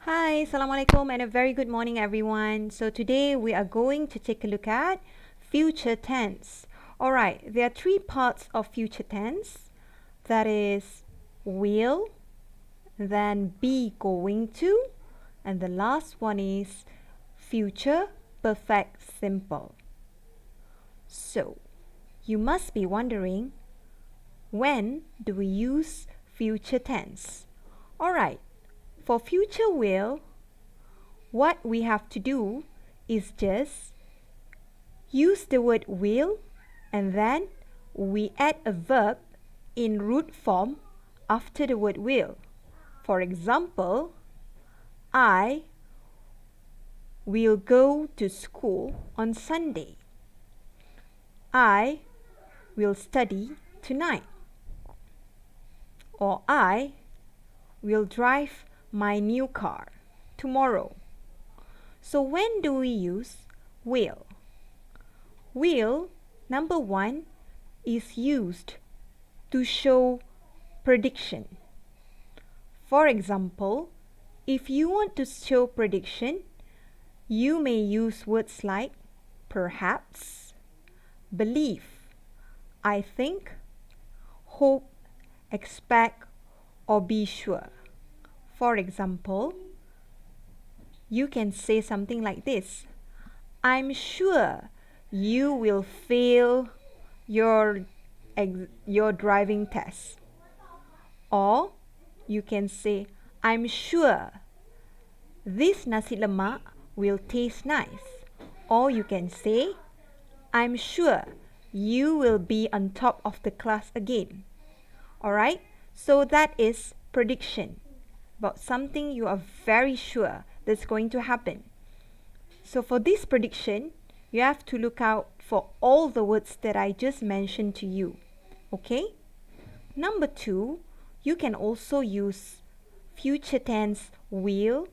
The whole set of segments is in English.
Hi, Assalamualaikum, and a very good morning, everyone. So today we are going to take a look at future tense. Alright, there are three parts of future tense. That is will, then be going to, and the last one is future perfect simple. So, you must be wondering, when do we use future tense? Alright, for future will, what we have to do is just use the word will and then we add a verb in root form after the word will. For example, I will go to school on Sunday. I will study tonight. Or I will drive my new car tomorrow. So when do we use will? Will, number one, is used to show prediction. For example, if you want to show prediction, you may use words like perhaps, believe, I think, hope, expect, or be sure. For example, you can say something like this: I'm sure you will fail your driving test. Or you can say, I'm sure this nasi lemak will taste nice. Or you can say, I'm sure you will be on top of the class again. Alright, so that is prediction about something you are very sure that's going to happen. So for this prediction, you have to look out for all the words that I just mentioned to you. Okay? Number two, you can also use future tense will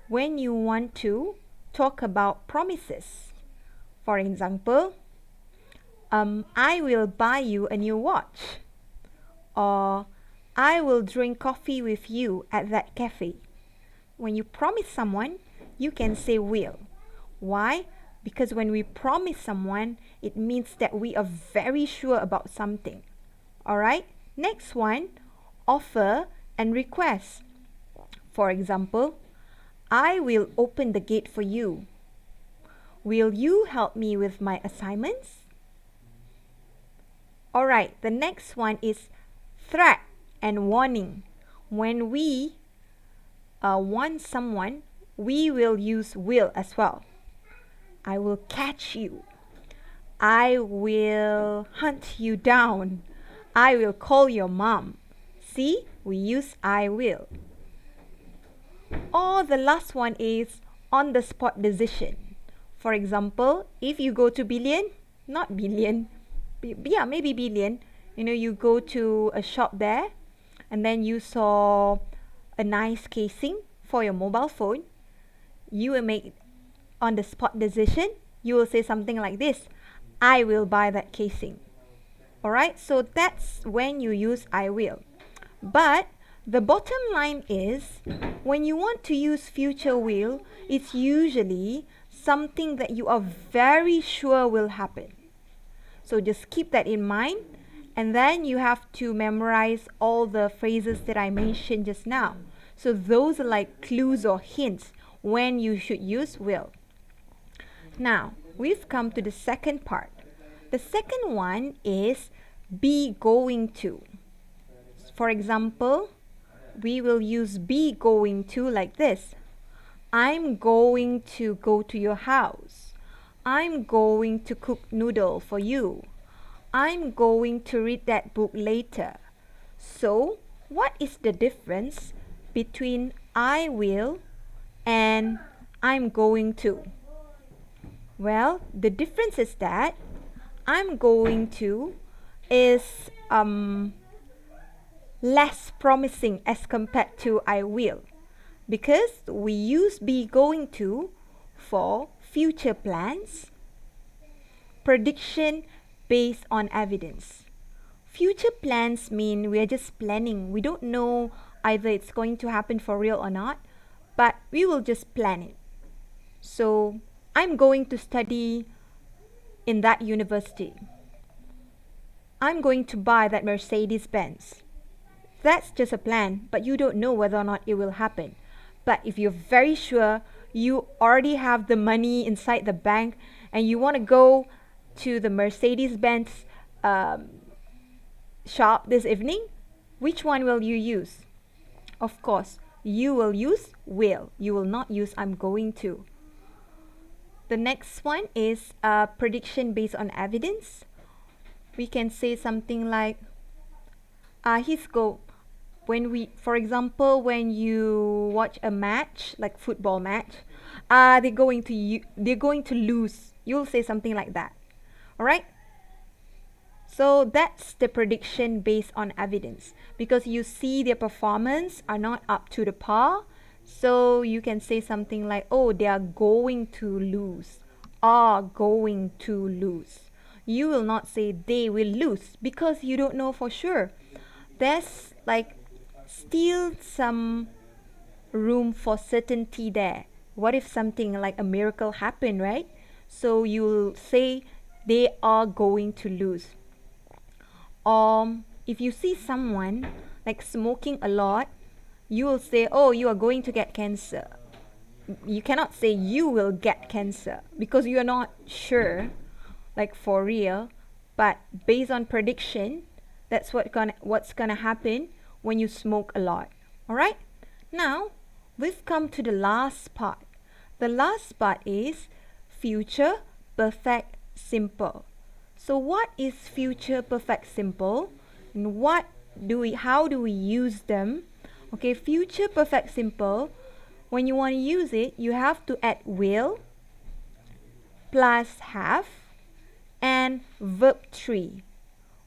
when you want to talk about promises. For example, I will buy you a new watch. Or I will drink coffee with you at that cafe. When you promise someone, you can say will. Why? Because when we promise someone, it means that we are very sure about something. Alright? Next one, offer and request. For example, I will open the gate for you. Will you help me with my assignments? Alright, the next one is threat and warning. When we warn someone, we will use will as well. I will catch you. I will hunt you down. I will call your mom. See, we use I will. Or the last one is on the spot decision. For example, if you go to Billion, not Billion, maybe Billion, you go to a shop there and then you saw a nice casing for your mobile phone, you will make on the spot decision. You will say something like this: I will buy that casing. Alright, so that's when you use I will. But the bottom line is, when you want to use future will, it's usually something that you are very sure will happen. So just keep that in mind, and then you have to memorize all the phrases that I mentioned just now. So those are like clues or hints when you should use will. Now, we've come to the second part. The second one is be going to. For example, we will use be going to like this: I'm going to go to your house. I'm going to cook noodle for you. I'm going to read that book later. So, what is the difference between I will and I'm going to? Well, the difference is that I'm going to is less promising as compared to I will, because we use be going to for future plans, prediction based on evidence. Future plans mean we are just planning. We don't know either it's going to happen for real or not. but we will just plan it. So I'm going to study in that university. I'm going to buy that Mercedes Benz. That's just a plan, but you don't know whether or not it will happen. But if you're very sure you already have the money inside the bank and you want to go to the Mercedes Benz shop this evening, which one will you use? Of course, you will use will. You will not use I'm going to. The next one is prediction based on evidence. We can say something like, for example, when you watch a match, like football match, they're going to lose. You'll say something like that. Alright? So that's the prediction based on evidence, because you see their performance are not up to the par. So you can say something like, oh, they are going to lose. Are going to lose. You will not say they will lose because you don't know for sure. There's like still some room for certainty there. What if something like a miracle happened, right? So you'll say they are going to lose. If you see someone like smoking a lot, you will say, oh, you are going to get cancer. You cannot say you will get cancer because you are not sure, like for real, but based on prediction, that's what's gonna happen when you smoke a lot. Alright? Now, we've come to the last part. The last part is future perfect simple. So what is future perfect simple? And how do we use them? Okay, future perfect simple, when you want to use it, you have to add will plus have and verb 3.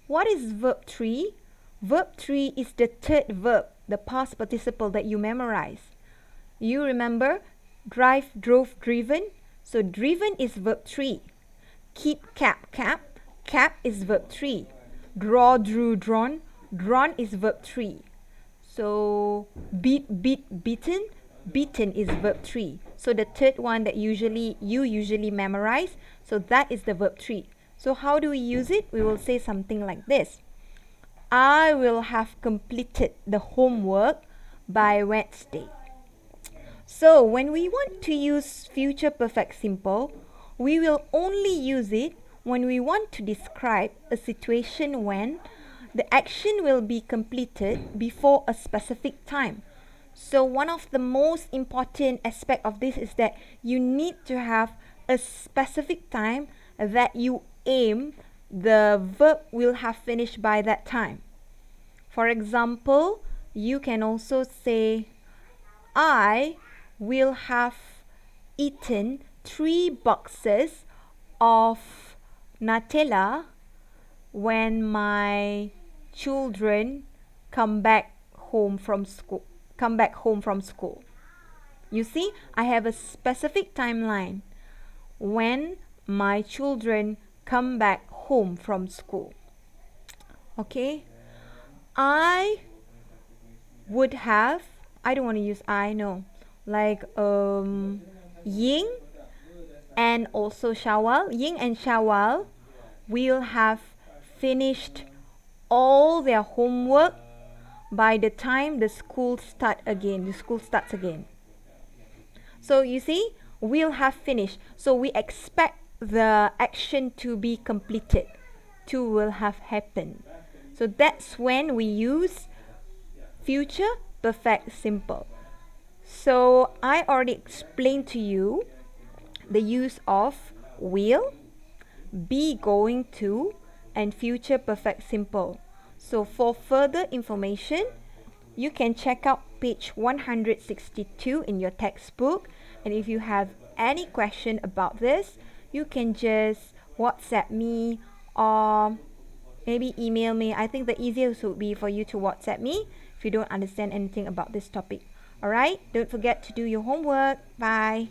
What is verb 3? Verb 3 is the third verb, the past participle that you memorize. You remember drive, drove, driven? So driven is verb 3. Keep, kept, kept is verb 3. Draw, drew, drawn is verb 3. So beat, beaten is verb 3. So the third one that you usually memorize, so that is the verb 3. So how do we use it? We will say something like this. I will have completed the homework by Wednesday. So when we want to use future perfect simple, we will only use it when we want to describe a situation when the action will be completed before a specific time. So one of the most important aspect of this is that you need to have a specific time that you aim the verb will have finished by that time. For example, you can also say, I will have eaten 3 boxes of Nutella when my children come back home from school. You see, I have a specific timeline when my children come back home from school. Okay, I don't want to use I, no, like Ying and also Shawal. Ying and Shawal will have finished all their homework by the time the school starts again. So you see, will have finished. So we expect the action to be completed. To will have happened. So that's when we use future perfect simple. So I already explained to you the use of will, be going to, and future perfect simple. So for further information, you can check out page 162 in your textbook. And if you have any question about this, you can just WhatsApp me or maybe email me. I think the easiest would be for you to WhatsApp me if you don't understand anything about this topic. Alright, don't forget to do your homework. Bye.